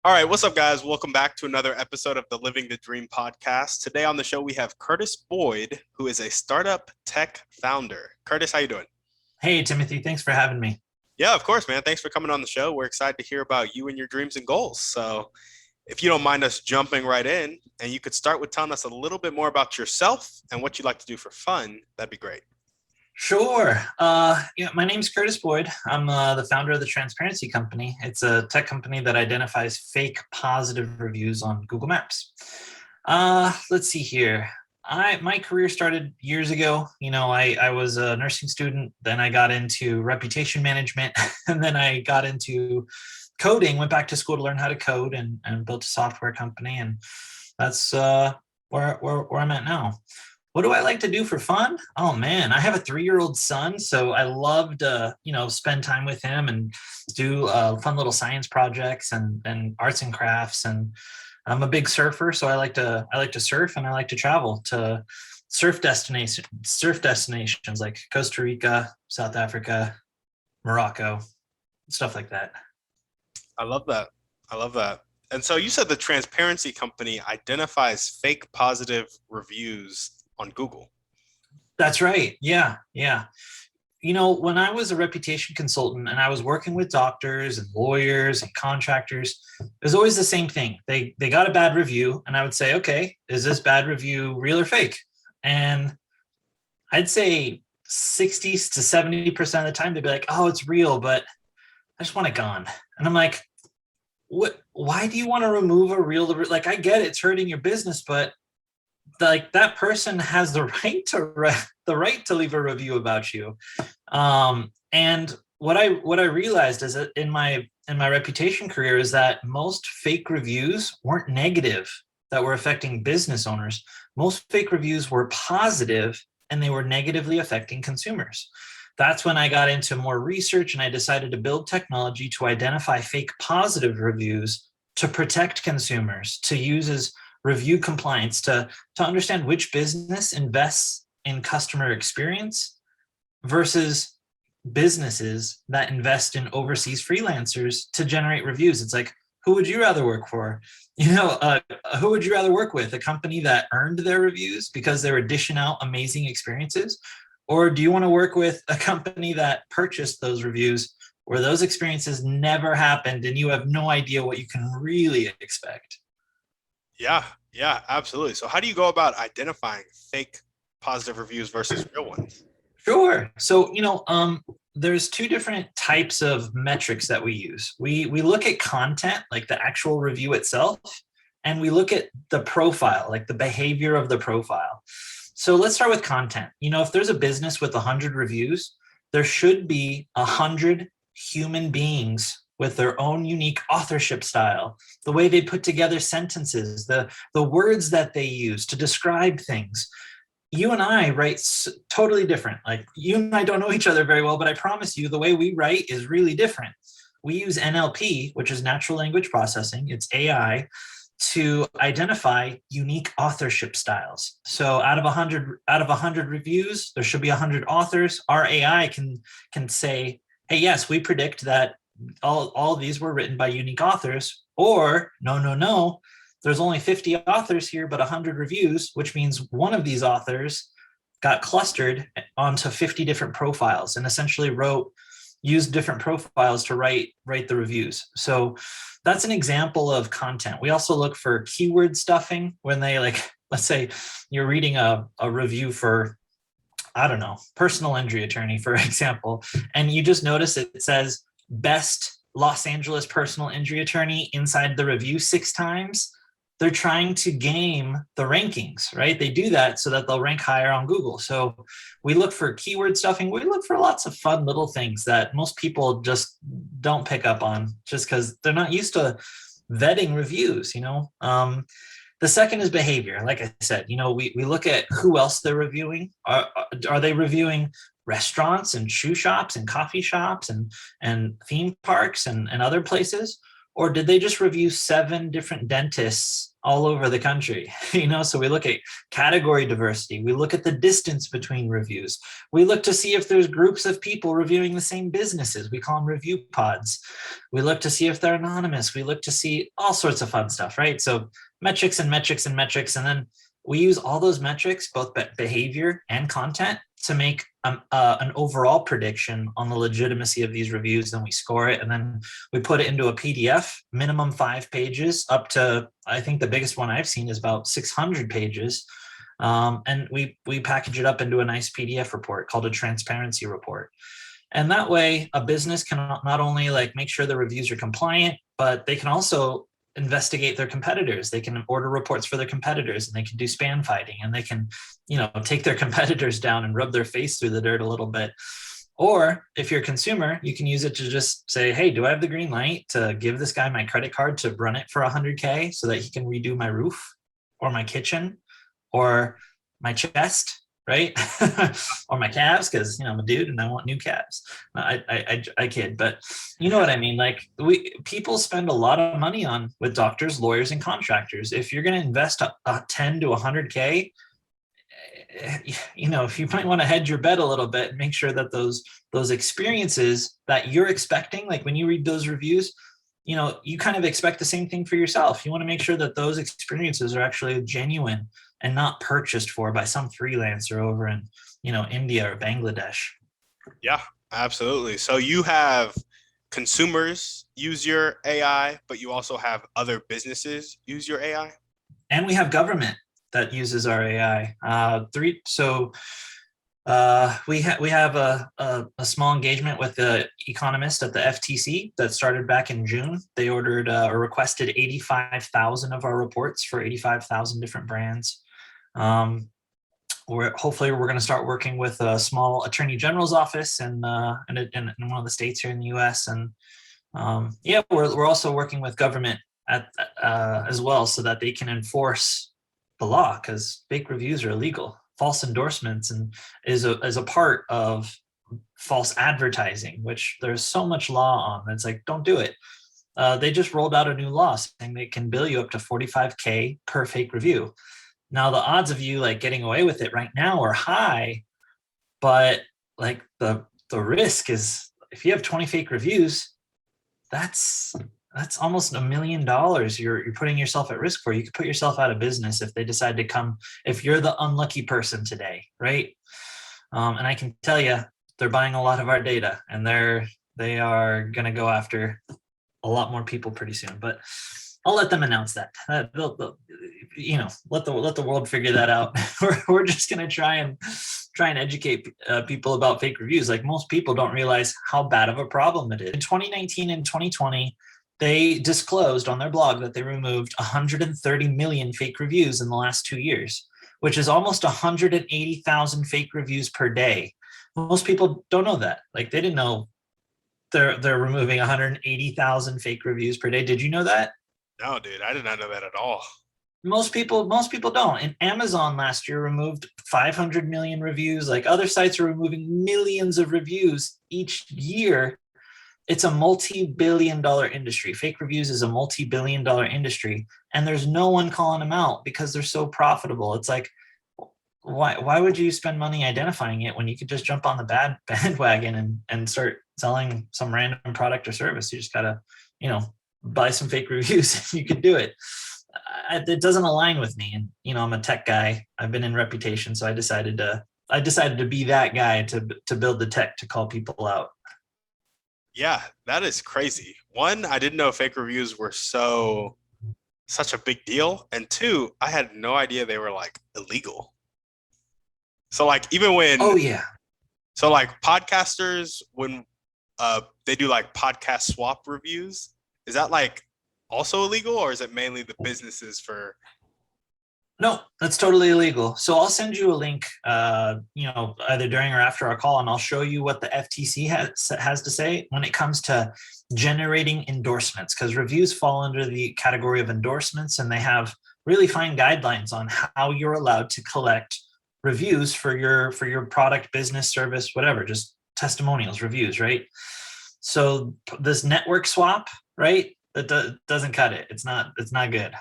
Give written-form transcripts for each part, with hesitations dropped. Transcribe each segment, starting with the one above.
All right, what's up, guys? Welcome back to another episode of the Living the Dream podcast. Today on the show, we have Curtis Boyd, who is a startup tech founder. Curtis, how you doing? Hey, Timothy, thanks for having me. Yeah, of course, man. Thanks for coming on the show. We're excited to hear about you and your dreams and goals. So, if you don't mind us jumping right in, and you could start with telling us a little bit more about yourself and what you like to do for fun, that'd be great. Sure. My name's Curtis Boyd. I'm the founder of the Transparency Company. It's a tech company that identifies fake positive reviews on Google Maps. Let's see here. My career started years ago. I was a nursing student, then I got into reputation management, and then I got into coding, went back to school to learn how to code and built a software company. And that's where I'm at now. What do I like to do for fun? Oh man, I have a 3-year-old son, so I love to, spend time with him and do fun little science projects and arts and crafts. And I'm a big surfer, so I like to surf and I like to travel to surf destinations like Costa Rica, South Africa, Morocco, stuff like that. I love that. I love that. And so you said the Transparency Company identifies fake positive reviews on Google. That's right. Yeah, yeah. When I was a reputation consultant and I was working with doctors and lawyers and contractors, it was always the same thing. They got a bad review, and I would say, okay, is this bad review real or fake? And I'd say 60 to 70% of the time they'd be like, oh, it's real, but I just want it gone. And I'm like, what? Why do you want to remove a real? Like, I get it's hurting your business, but like that person has the right to leave a review about you. And what I realized is that in my reputation career is that most fake reviews weren't negative that were affecting business owners. Most fake reviews were positive and they were negatively affecting consumers. That's when I got into more research and I decided to build technology to identify fake positive reviews to protect consumers, to use as review compliance, to understand which business invests in customer experience versus businesses that invest in overseas freelancers to generate reviews. It's like, who would you rather work for? Who would you rather work with? A company that earned their reviews because they were dishing out amazing experiences? Or do you want to work with a company that purchased those reviews where those experiences never happened and you have no idea what you can really expect? Yeah, yeah, absolutely. So how do you go about identifying fake positive reviews versus real ones? Sure. So, there's two different types of metrics that we use. We look at content, like the actual review itself, and we look at the profile, like the behavior of the profile. So let's start with content. If there's a business with 100 reviews, there should be 100 human beings with their own unique authorship style, the way they put together sentences, the words that they use to describe things. You and I write totally different. Like, you and I don't know each other very well, but I promise you the way we write is really different. We use NLP, which is natural language processing. It's AI to identify unique authorship styles. So out of 100 reviews, there should be 100 authors. Our AI can say, hey, yes, we predict that all of these were written by unique authors, or no, there's only 50 authors here, but 100 reviews, which means one of these authors got clustered onto 50 different profiles and essentially used different profiles to write the reviews. So that's an example of content. We also look for keyword stuffing when they, like, let's say you're reading a review for, I don't know, personal injury attorney, for example, and you just notice it says best Los Angeles personal injury attorney inside the review 6 times. They're trying to game the rankings, right? They do that so that they'll rank higher on Google. So we look for keyword stuffing. We look for lots of fun little things that most people just don't pick up on just because they're not used to vetting reviews. The second is behavior. Like I said, we look at who else they're reviewing. Are they reviewing restaurants and shoe shops and coffee shops and theme parks and other places? Or did they just review 7 different dentists all over the country? So we look at category diversity. We look at the distance between reviews. We look to see if there's groups of people reviewing the same businesses. We call them review pods. We look to see if they're anonymous. We look to see all sorts of fun stuff, right? So metrics and metrics and metrics. And then we use all those metrics, both behavior and content, to make an overall prediction on the legitimacy of these reviews. Then we score it, and then we put it into a PDF, minimum 5 pages, up to, I think the biggest one I've seen is about 600 pages. And we package it up into a nice PDF report called a transparency report. And that way, a business can not only like make sure the reviews are compliant, but they can also investigate their competitors. They can order reports for their competitors, and they can do spam fighting, and they can, take their competitors down and rub their face through the dirt a little bit. Or if you're a consumer, you can use it to just say, hey, do I have the green light to give this guy my credit card to run it for $100K so that he can redo my roof or my kitchen or my chest, right? Or my calves, because I'm a dude and I want new calves. I kid, but you know what I mean. Like people spend a lot of money with doctors, lawyers, and contractors. If you're going to invest a 10 to 100K, you might want to hedge your bet a little bit and make sure that those experiences that you're expecting, like when you read those reviews, you kind of expect the same thing for yourself. You want to make sure that those experiences are actually genuine and not purchased for by some freelancer over in, India or Bangladesh. Yeah, absolutely. So you have consumers use your AI, but you also have other businesses use your AI? And we have government that uses our AI. We have a small engagement with the economist at the FTC that started back in June. They ordered or requested 85,000 of our reports for 85,000 different brands. Hopefully we're going to start working with a small attorney general's office in one of the states here in the U.S. And we're also working with government as well, so that they can enforce the law, because fake reviews are illegal. False endorsements is a part of false advertising, which there's so much law on. It's like, don't do it. They just rolled out a new law saying they can bill you up to $45K per fake review. Now the odds of you like getting away with it right now are high, but like the risk is, if you have 20 fake reviews, that's almost $1 million you're putting yourself at risk for. You could put yourself out of business if they decide to come, if you're the unlucky person today, right? And I can tell you, they're buying a lot of our data, and they are going to go after a lot more people pretty soon. But I'll let them announce that. Let the world figure that out. We're just going to try and educate people about fake reviews. Like, most people don't realize how bad of a problem it is. In 2019 and 2020, they disclosed on their blog that they removed 130 million fake reviews in the last 2 years, which is almost 180,000 fake reviews per day. Most people don't know that. Like, they didn't know they're removing 180,000 fake reviews per day. Did you know that? No, dude, I did not know that at all. Most people don't. And Amazon last year removed 500 million reviews. Like, other sites are removing millions of reviews each year. It's a multi-billion-dollar industry. Fake reviews is a multi-billion-dollar industry, and there's no one calling them out because they're so profitable. It's like, why would you spend money identifying it when you could just jump on the bandwagon and start selling some random product or service? You just gotta, buy some fake reviews. You can do it. It doesn't align with me, and I'm a tech guy. I've been in reputation, so I decided to be that guy to build the tech to call people out. Yeah, that is crazy. One, I didn't know fake reviews were such a big deal. And two, I had no idea they were like illegal. So like, even when, oh yeah, so like podcasters, when they do like podcast swap reviews, is that like also illegal, or is it mainly the businesses for? No, that's totally illegal. So I'll send you a link, either during or after our call, and I'll show you what the FTC has to say when it comes to generating endorsements, because reviews fall under the category of endorsements, and they have really fine guidelines on how you're allowed to collect reviews for your product, business, service, whatever, just testimonials, reviews, right? So this network swap, right? doesn't cut it. It's not good.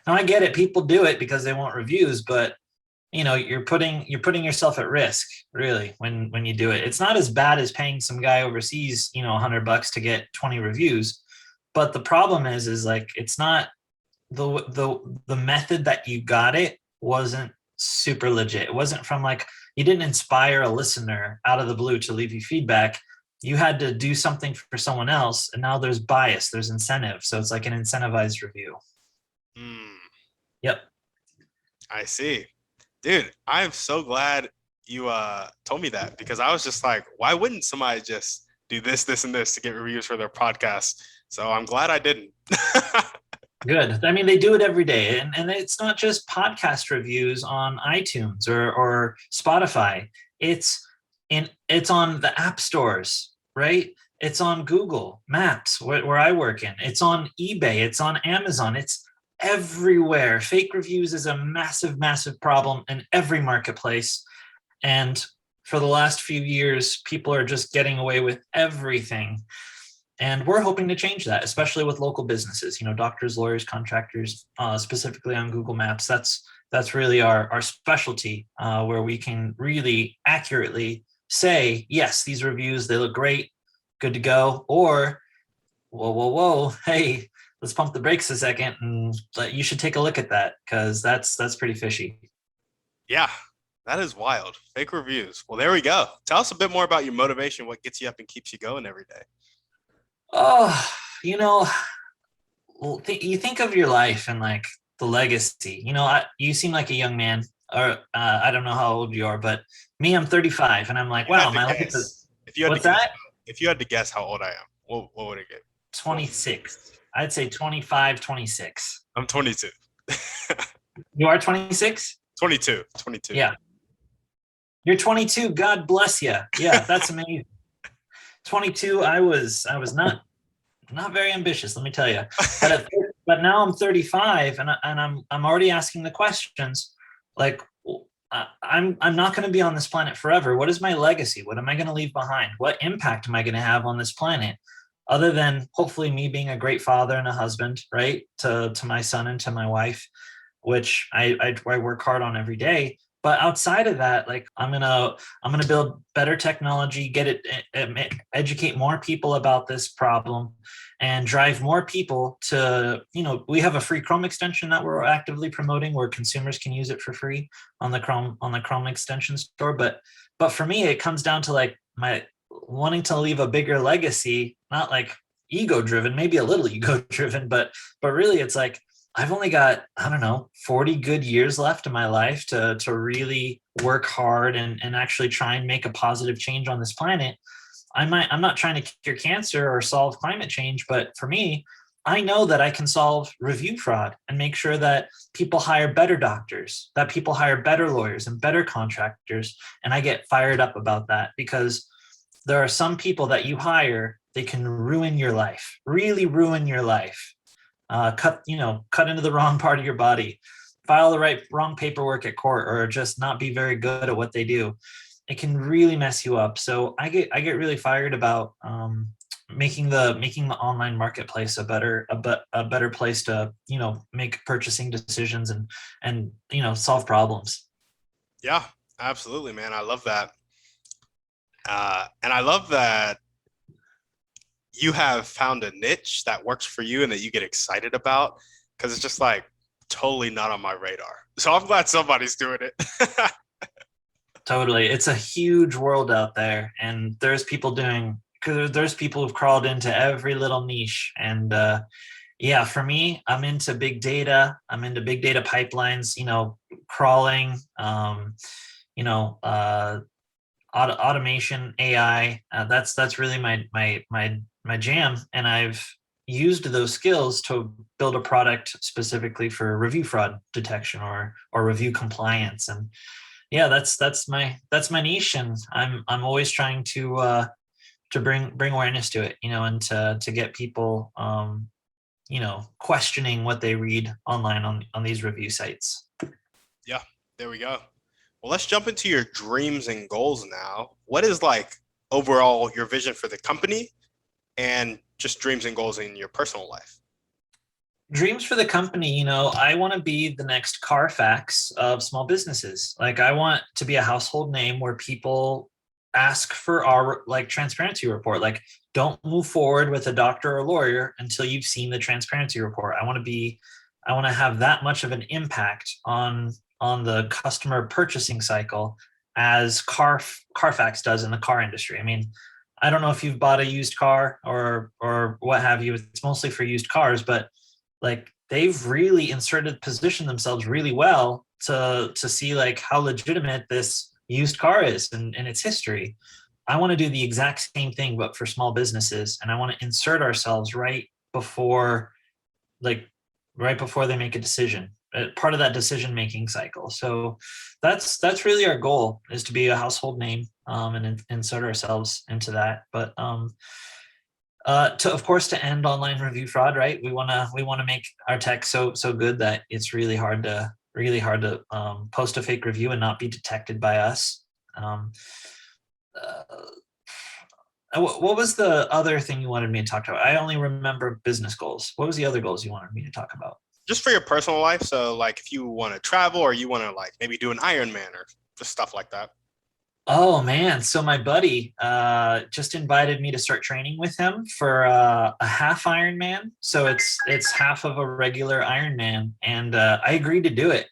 Now I get it. People do it because they want reviews, but you're putting yourself at risk really when you do it. It's not as bad as paying some guy overseas, $100 to get 20 reviews. But the problem is like it's not the method that you got it wasn't super legit. It wasn't from like you didn't inspire a listener out of the blue to leave you feedback. You had to do something for someone else, and now there's bias, there's incentive. So it's like an incentivized review. Mm, Yep. I see. Dude, I'm so glad you told me that because I was just like, why wouldn't somebody just do this, this, and this to get reviews for their podcast? So I'm glad I didn't. Good. I mean, they do it every day. And it's not just podcast reviews on iTunes or Spotify. It's on the app stores, right? It's on Google Maps, where I work in. It's on eBay. It's on Amazon. It's everywhere. Fake reviews is a massive, massive problem in every marketplace. And for the last few years, people are just getting away with everything. And we're hoping to change that, especially with local businesses, doctors, lawyers, contractors, specifically on Google Maps. That's really our specialty, where we can really accurately say, yes, these reviews, they look great, good to go. Or, whoa, hey, let's pump the brakes a second and you should take a look at that because that's pretty fishy. Yeah, that is wild. Fake reviews. Well, there we go. Tell us a bit more about your motivation, what gets you up and keeps you going every day. Oh, you think of your life and like the legacy. You seem like a young man, or I don't know how old you are, but me, I'm 35, and I'm like, You had wow, to my life is. guess. If you had to What's guess, that? if you had to guess how old I am, what would it get? 26. I'd say 25, 26. I'm 22. You are 26? 22. 22. Yeah. You're 22. God bless you. Yeah, that's amazing. 22. I was not very ambitious, let me tell you. But now I'm 35, and I'm already asking the questions like I'm not going to be on this planet forever. What is my legacy? What am I going to leave behind? What impact am I going to have on this planet? Other than hopefully me being a great father and a husband, right, to my son and to my wife, which I work hard on every day. But outside of that, like I'm gonna build better technology, educate more people about this problem, and drive more people to, we have a free Chrome extension that we're actively promoting where consumers can use it for free on the Chrome extension store. But for me, it comes down to like my wanting to leave a bigger legacy, not like ego driven, maybe a little ego driven, but really it's like I've only got, I don't know, 40 good years left in my life to really work hard and actually try and make a positive change on this planet. I'm not trying to cure cancer or solve climate change, but for me, I know that I can solve review fraud and make sure that people hire better doctors, that people hire better lawyers and better contractors. And I get fired up about that because there are some people that you hire, they can ruin your life, really ruin your life. Cut into the wrong part of your body, file the wrong paperwork at court, or just not be very good at what they do. It can really mess you up. So I get really fired about making the online marketplace a better place to make purchasing decisions and solve problems. Yeah, absolutely, man. I love that. And I love that you have found a niche that works for you and that you get excited about because it's just like totally not on my radar. So I'm glad somebody's doing it. Totally. It's a huge world out there, and there's people who've crawled into every little niche. And yeah, for me, I'm into big data. I'm into big data pipelines, crawling, automation, AI. That's really my jam. And I've used those skills to build a product specifically for review fraud detection or review compliance. And yeah, that's my niche, and I'm always trying to bring awareness to it, and to get people questioning what they read online on these review sites. Yeah, there we go. Well, let's jump into your dreams and goals now. What is like overall your vision for the company? and just dreams and goals in your personal life? Dreams for the company, I want to be the next Carfax of small businesses. Like I want to be a household name where people ask for our like transparency report. Like don't move forward with a doctor or lawyer until you've seen the transparency report. I want to have that much of an impact on the customer purchasing cycle as Carfax does in the car industry. I mean, I don't know if you've bought a used car or what have you. It's mostly for used cars, but like they've really positioned themselves really well to see like how legitimate this used car is and its history. I want to do the exact same thing but for small businesses, and I want to insert ourselves before like right before they make a decision, part of that decision making cycle. So that's really our goal, is to be a household name, and insert ourselves into that. But to of course to end online review fraud, right? We want to make our tech so good that it's really hard to post a fake review and not be detected by us. Um, uh, what was the other thing you wanted me to talk about? I only remember business goals. What was the other goals you wanted me to talk about? Just for your personal life. So like if you want to travel or you want to like maybe do an Ironman or just stuff like that. Oh man, so my buddy just invited me to start training with him for a half Ironman. So it's half of a regular Ironman, and I agreed to do it.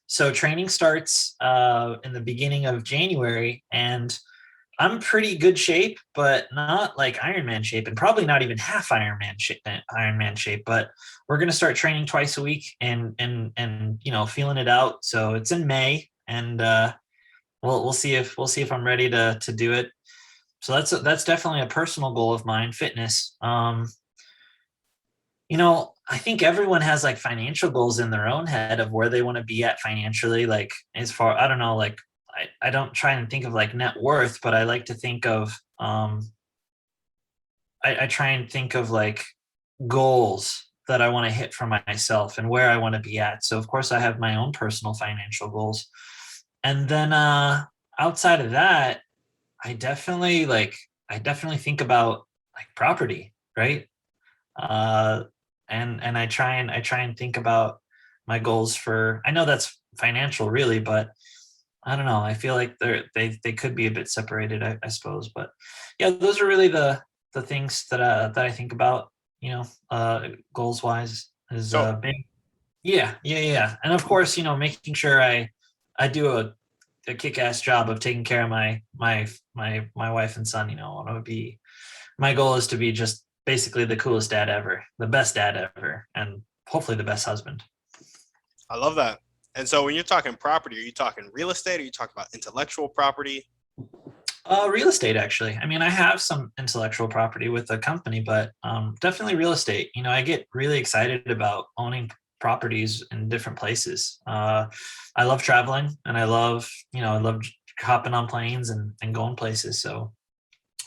So training starts in the beginning of January, and I'm pretty good shape, but not like Ironman shape, and probably not even half Ironman shape. But we're gonna start training twice a week, and feeling it out. So it's in May, and we'll see if I'm ready to do it. So that's definitely a personal goal of mine, fitness. I think everyone has like financial goals in their own head of where they want to be at financially. Like as far, I don't know, like I don't try and think of like net worth, but I like to think of I try and think of like goals that I want to hit for myself and where I want to be at. So of course I have my own personal financial goals. And then outside of that, I definitely think about like property, right? Uh and I try and think about my goals for, I know that's financial really, but I don't know. I feel like they could be a bit separated, I suppose. But yeah, those are really the things that I think about, goals wise is So big. Yeah, yeah, yeah. And of course, making sure I do a kick-ass job of taking care of my wife and son. I want to be, my goal is to be just basically the coolest dad ever, the best dad ever, and hopefully the best husband. I love that. And so when you're talking property, are you talking real estate? Are you talking about intellectual property? Real estate, actually. I mean, I have some intellectual property with a company, but definitely real estate. I get really excited about owning properties in different places. I love traveling, and I love hopping on planes and going places. So,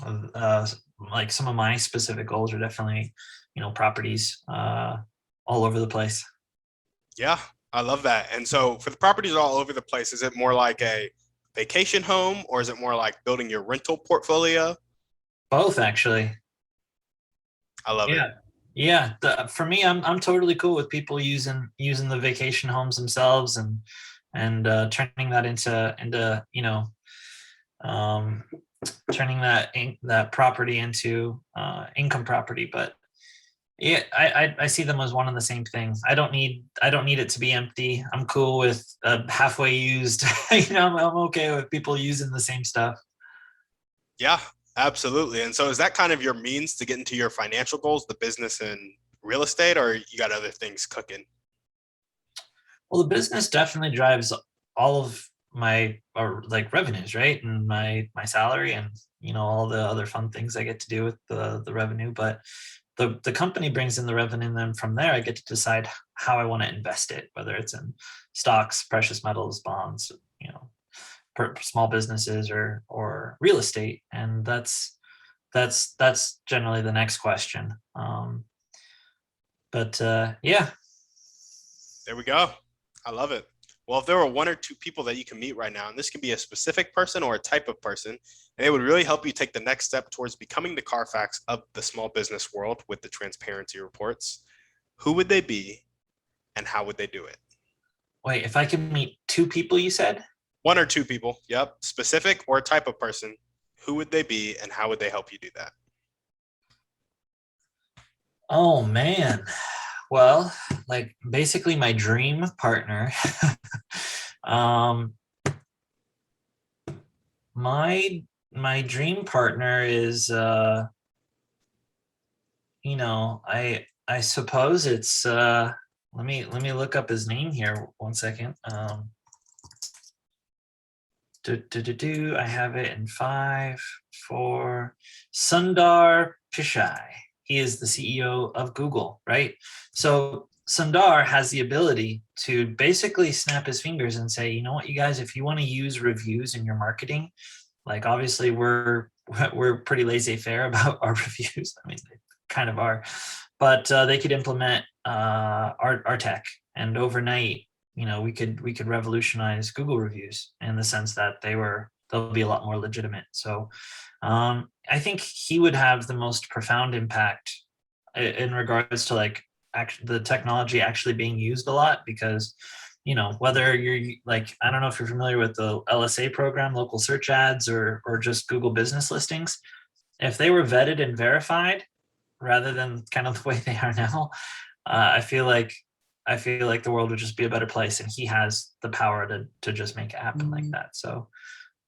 uh, like some of my specific goals are definitely, properties all over the place. Yeah, I love that. And so for the properties all over the place, is it more like a vacation home or is it more like building your rental portfolio? Both, actually. I love it. Yeah. Yeah. For me, I'm totally cool with people using the vacation homes themselves and turning that into um, turning that property into income property. But yeah, I see them as one and the same thing. I don't need it to be empty. I'm cool with halfway used. I'm okay with people using the same stuff. Yeah, absolutely. And so is that kind of your means to get into your financial goals, the business and real estate, or you got other things cooking? Well, the business definitely drives all of my like revenues, right? And my salary, and all the other fun things I get to do with the revenue. But the company brings in the revenue, and then from there I get to decide how I want to invest it, whether it's in stocks, precious metals, bonds, small businesses, or real estate. And that's generally the next question. But yeah. There we go. I love it. Well, if there were one or two people that you can meet right now, and this can be a specific person or a type of person, and it would really help you take the next step towards becoming the Carfax of the small business world with the transparency reports, who would they be and how would they do it? Wait, if I can meet two people, you said? One or two people, yep, specific or type of person, who would they be and how would they help you do that? Oh man. Well, like basically my dream partner. um my dream partner is I suppose it's let me look up his name here one second. I have it in 5, 4. Sundar Pichai. He is the CEO of Google, right? So Sundar has the ability to basically snap his fingers and say, you know what, you guys, if you want to use reviews in your marketing, like obviously we're pretty laissez-faire about our reviews. I mean, they kind of are, but they could implement our tech, and overnight, we could revolutionize Google reviews in the sense that they'll be a lot more legitimate. So I think he would have the most profound impact in regards to like the technology actually being used a lot, because whether you're like, I don't know if you're familiar with the LSA program, local search ads, or just Google business listings, if they were vetted and verified rather than kind of the way they are now, I feel like the world would just be a better place, and he has the power to just make it happen like that. So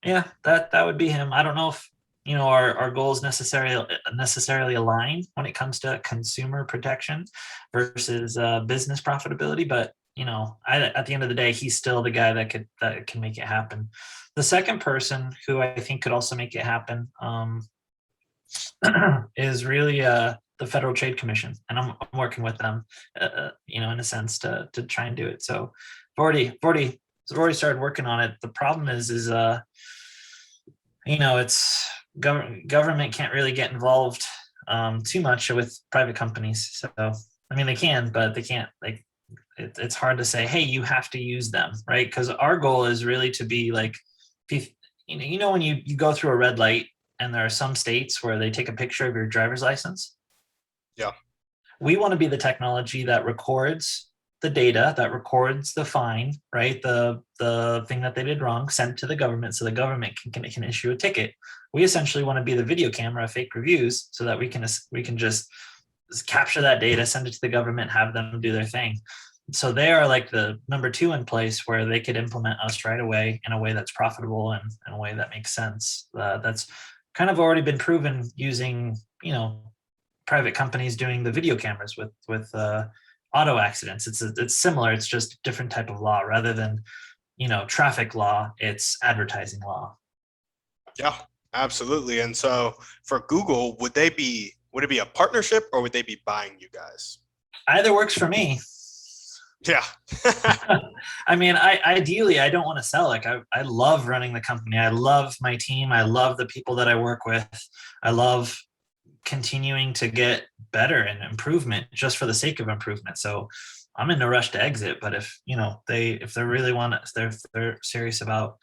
yeah, that would be him. I don't know if our goals necessarily align when it comes to consumer protection versus business profitability, but at the end of the day, he's still the guy that can make it happen. The second person who I think could also make it happen is really the Federal Trade Commission, and I'm working with them, in a sense to try and do it. So I've already started working on it. The problem is it's government can't really get involved too much with private companies. So I mean, they can, but they can't, like, it's hard to say, hey, you have to use them, right? Because our goal is really to be like, when you go through a red light and there are some states where they take a picture of your driver's license. Yeah. We want to be the technology that records the data, that records the fine, right? The thing that they did wrong, sent to the government so the government can issue a ticket. We essentially want to be the video camera of fake reviews so that we can just capture that data, send it to the government, have them do their thing. So they are like the number two in place where they could implement us right away in a way that's profitable and in a way that makes sense. That's kind of already been proven using, private companies doing the video cameras with auto accidents. It's similar. It's just a different type of law rather than, traffic law. It's advertising law. Yeah, absolutely. And so for Google, would it be a partnership or would they be buying you guys? Either works for me. Yeah. I mean, ideally, I don't want to sell. Like, I love running the company. I love my team. I love the people that I work with. I love continuing to get better and improvement just for the sake of improvement. So I'm in no rush to exit. But if they really want to, if they're serious about,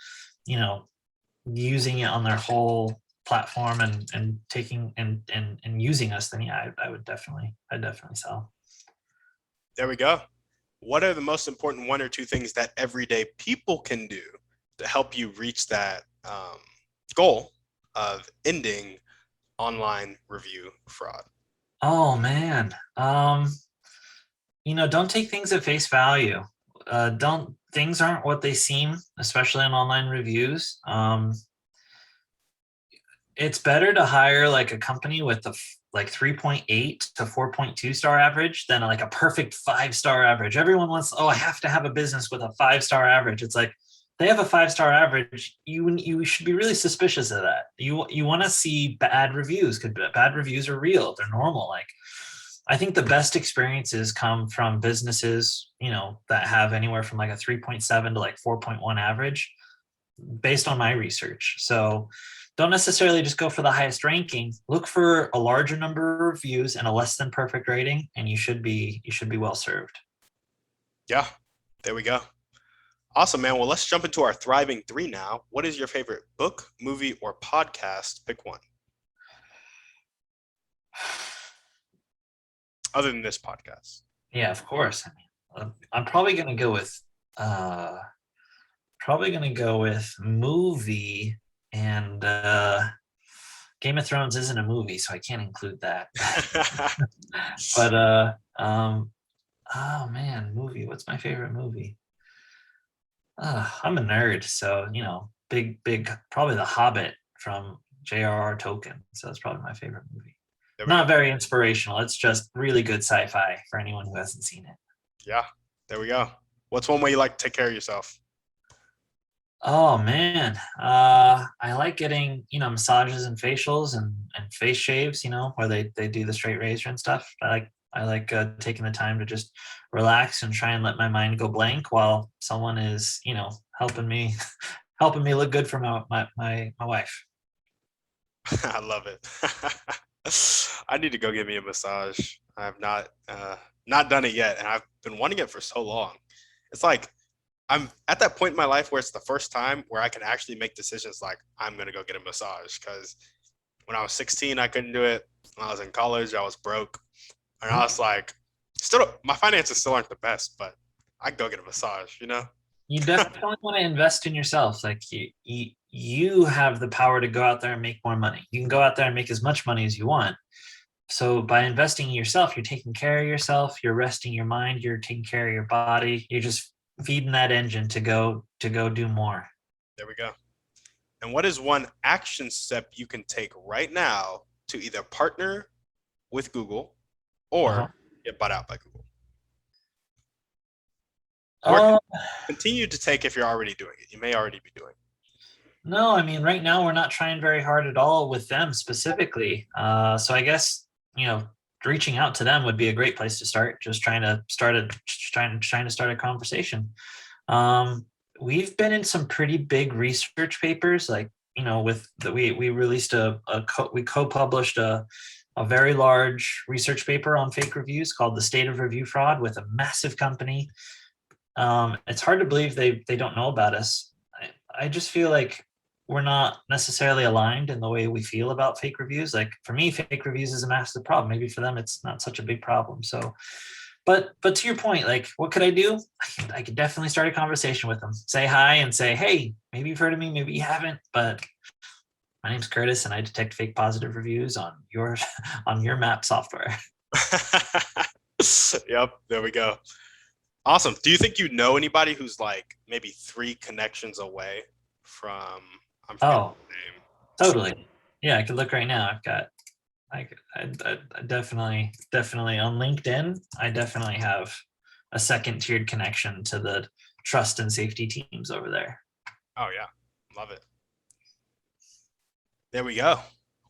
using it on their whole platform and taking and using us, then yeah, I'd definitely sell. There we go. What are the most important one or two things that everyday people can do to help you reach that goal of ending online review fraud? Oh man. Don't take things at face value. Don't Things aren't what they seem, especially in online reviews. It's better to hire like a company with a like 3.8 to 4.2 star average than like a perfect 5-star average. Everyone wants, I have to have a business with a 5-star average. It's like, they have a 5-star average, you should be really suspicious of that. You want to see bad reviews, because bad reviews are real. They're normal. Like, I think the best experiences come from businesses, that have anywhere from like a 3.7 to like 4.1 average, based on my research. So don't necessarily just go for the highest ranking. Look for a larger number of reviews and a less than perfect rating, and you should be well served. Yeah, there we go. Awesome, man. Well, let's jump into our thriving three now. What is your favorite book, movie, or podcast? Pick one. Other than this podcast. Yeah, of course. I mean, I'm probably gonna go with movie, and Game of Thrones isn't a movie, so I can't include that. But oh man, movie. What's my favorite movie? I'm a nerd, so big, probably The Hobbit from J.R.R. Tolkien. So that's probably my favorite movie. Not very inspirational. It's just really good sci-fi for anyone who hasn't seen it. Yeah, there we go. What's one way you like to take care of yourself? Oh man, I like getting massages and facials and face shaves. Where they do the straight razor and stuff. I like taking the time to just relax and try and let my mind go blank while someone is helping me helping me look good for my wife. I love it. I need to go get me a massage. I have not done it yet, and I've been wanting it for so long. It's like I'm at that point in my life where it's the first time where I can actually make decisions like I'm gonna go get a massage. Because when I was 16, I couldn't do it. When I was in college, I was broke, and I was like, still my finances still aren't the best, but I can go get a massage. You definitely want to invest in yourself. Like you have the power to go out there and make more money. You can go out there and make as much money as you want. So by investing in yourself, you're taking care of yourself, you're resting your mind, you're taking care of your body, you're just feeding that engine to go do more. There we go. And what is one action step you can take right now to either partner with Google or get bought out by Google? Or continue to take if you're already doing it. You may already be doing it. No, I mean, right now we're not trying very hard at all with them specifically. So I guess, reaching out to them would be a great place to start. Just trying to start a conversation. We've been in some pretty big research papers, like, we released we co-published a very large research paper on fake reviews called The State of Review Fraud with a massive company. It's hard to believe they don't know about us. I just feel like we're not necessarily aligned in the way we feel about fake reviews. Like for me, fake reviews is a massive problem. Maybe for them, it's not such a big problem. So, but to your point, like, what could I do? I could definitely start a conversation with them, say hi and say, hey, maybe you've heard of me, maybe you haven't, but my name's Curtis and I detect fake positive reviews on your map software. Yep. There we go. Awesome. Do you think you know anybody who's like maybe 3 connections away from? Totally. Yeah, I could look right now. I've got. I definitely on LinkedIn. I definitely have a second tiered connection to the trust and safety teams over there. Oh yeah, love it. There we go.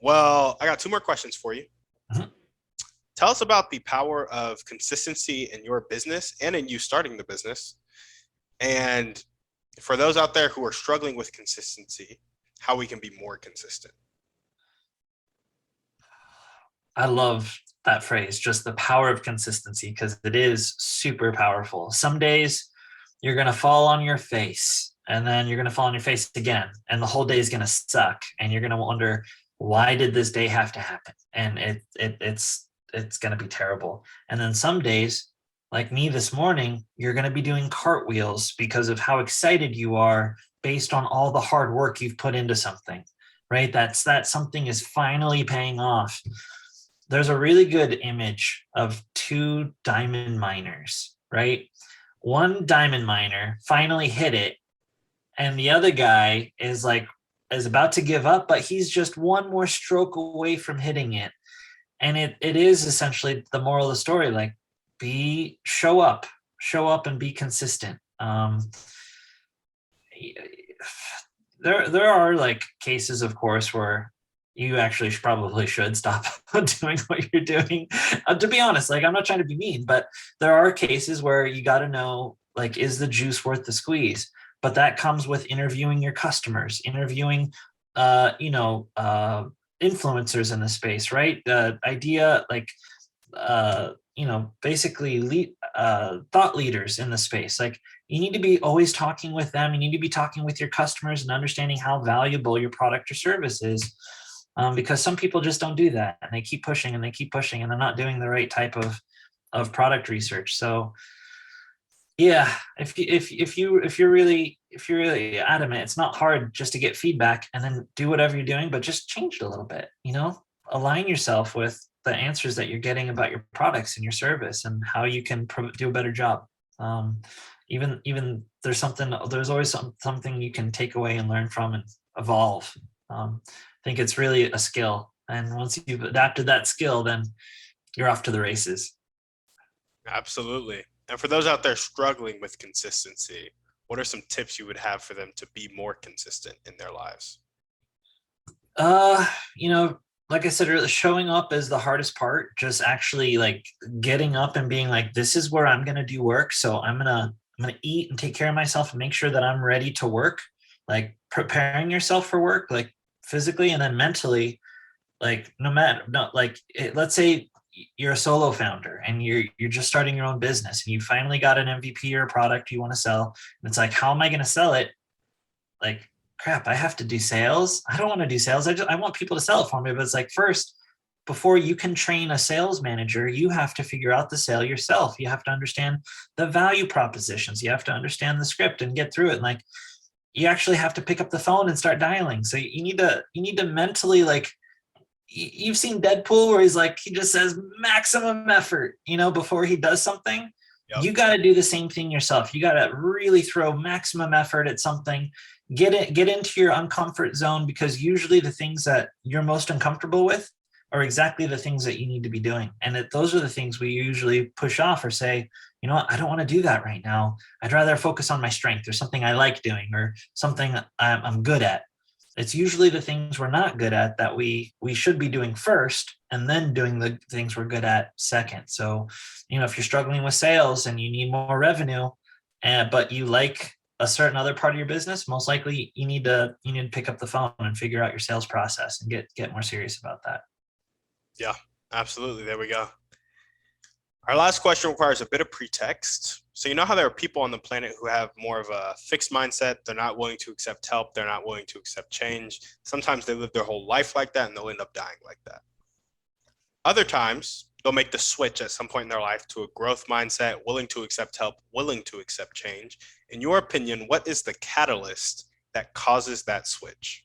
Well, I got 2 more questions for you. Mm-hmm. Tell us about the power of consistency in your business and in you starting the business. And for those out there who are struggling with consistency, how we can be more consistent. I love that phrase, just the power of consistency, because it is super powerful. Some days you're going to fall on your face, and then you're going to fall on your face again, and the whole day is going to suck, and you're going to wonder, why did this day have to happen? And it's going to be terrible. And then some days, like me this morning, you're going to be doing cartwheels because of how excited you are based on all the hard work you've put into something, right? That something is finally paying off. There's a really good image of 2 diamond miners, right? One diamond miner finally hit it, and the other guy is about to give up, but he's just one more stroke away from hitting it. And it is essentially the moral of the story, like, show up and be consistent. There are like cases, of course, where you actually probably should stop doing what you're doing. To be honest, like, I'm not trying to be mean, but there are cases where you got to know, like, is the juice worth the squeeze? But that comes with interviewing your customers, interviewing, influencers in the space, right? Basically thought leaders in the space. Like, you need to be always talking with them. You need to be talking with your customers and understanding how valuable your product or service is. Because some people just don't do that, and they keep pushing and they keep pushing, and they're not doing the right type of product research. So yeah, if you're really adamant, it's not hard just to get feedback and then do whatever you're doing, but just change it a little bit. Align yourself with the answers that you're getting about your products and your service and how you can do a better job. Um, even there's always something you can take away and learn from and evolve. I think it's really a skill, and once you've adapted that skill, then you're off to the races. Absolutely. And for those out there struggling with consistency, what are some tips you would have for them to be more consistent in their lives? Uh, you know, like I said earlier, showing up is the hardest part. Just actually like getting up and being like, this is where I'm gonna do work. So I'm gonna eat and take care of myself and make sure that I'm ready to work. Like preparing yourself for work, like physically and then mentally. Like no matter no like let's say you're a solo founder and you're just starting your own business and you finally got an MVP or a product you want to sell, and it's like, how am I going to sell it? Like, crap, I have to do sales. I don't want to do sales. I want people to sell it for me. But it's like, first, before you can train a sales manager, you have to figure out the sale yourself. You have to understand the value propositions. You have to understand the script and get through it. And like, you actually have to pick up the phone and start dialing. So you need to mentally, like, you've seen Deadpool where he's like, he just says maximum effort, before he does something. Yep. You got to do the same thing yourself. You got to really throw maximum effort at something. Get into your uncomfort zone, because usually the things that you're most uncomfortable with are exactly the things that you need to be doing. And those are the things we usually push off or say, you know what, I don't want to do that right now. I'd rather focus on my strength or something I like doing or something I'm good at. It's usually the things we're not good at that we should be doing first, and then doing the things we're good at second. So, if you're struggling with sales and you need more revenue, but you like a certain other part of your business, most likely you need to pick up the phone and figure out your sales process and get more serious about that. Yeah, absolutely. There we go. Our last question requires a bit of pretext. So you know how there are people on the planet who have more of a fixed mindset. They're not willing to accept help. They're not willing to accept change. Sometimes they live their whole life like that and they'll end up dying like that. Other times they'll make the switch at some point in their life to a growth mindset, willing to accept help, willing to accept change. In your opinion, what is the catalyst that causes that switch?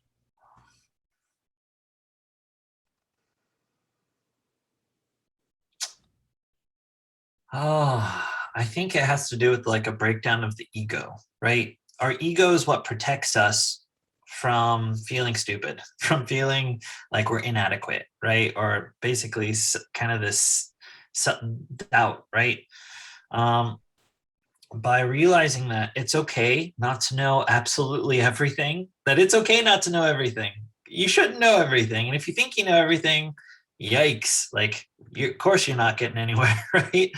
Oh, I think it has to do with like a breakdown of the ego, right? Our ego is what protects us from feeling stupid, from feeling like we're inadequate, right? Or basically kind of this doubt, right? Um, by realizing that it's okay not to know absolutely everything, that it's okay not to know everything. You shouldn't know everything. And if you think you know everything, yikes, like, of course you're not getting anywhere, right?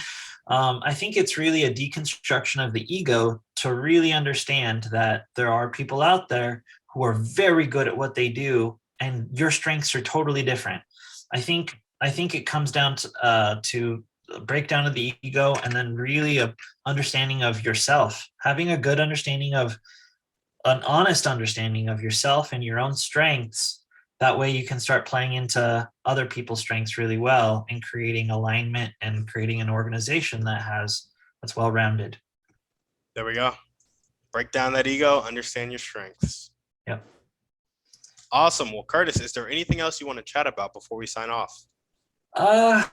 I think it's really a deconstruction of the ego to really understand that there are people out there who are very good at what they do, and your strengths are totally different. I think it comes down to a breakdown of the ego, and then really a understanding of yourself, having a good understanding of an honest understanding of yourself and your own strengths. That way you can start playing into other people's strengths really well and creating alignment and creating an organization that's well rounded. There we go. Break down that ego, understand your strengths. Yep. Awesome. Well, Curtis, is there anything else you want to chat about before we sign off? Uh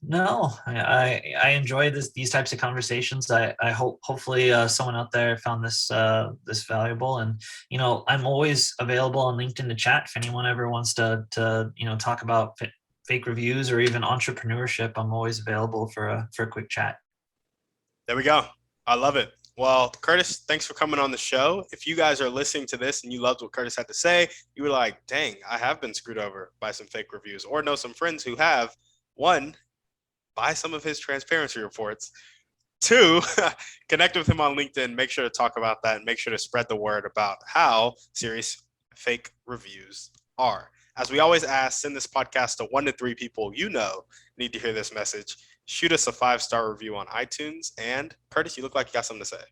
no, I enjoy these types of conversations. I hopefully someone out there found this valuable, and I'm always available on LinkedIn to chat if anyone ever wants to talk about fake reviews or even entrepreneurship. I'm always available for a quick chat. There we go. I love it. Well, Curtis, thanks for coming on the show. If you guys are listening to this and you loved what Curtis had to say, you were like, dang, I have been screwed over by some fake reviews, or know some friends who have. One, buy some of his transparency reports. Two, connect with him on LinkedIn. Make sure to talk about that and make sure to spread the word about how serious fake reviews are. As we always ask, send this podcast to 1 to 3 people you know need to hear this message. Shoot us a 5-star review on iTunes. And Curtis, you look like you got something to say.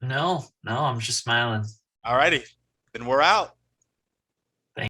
No, I'm just smiling. Alrighty, then we're out.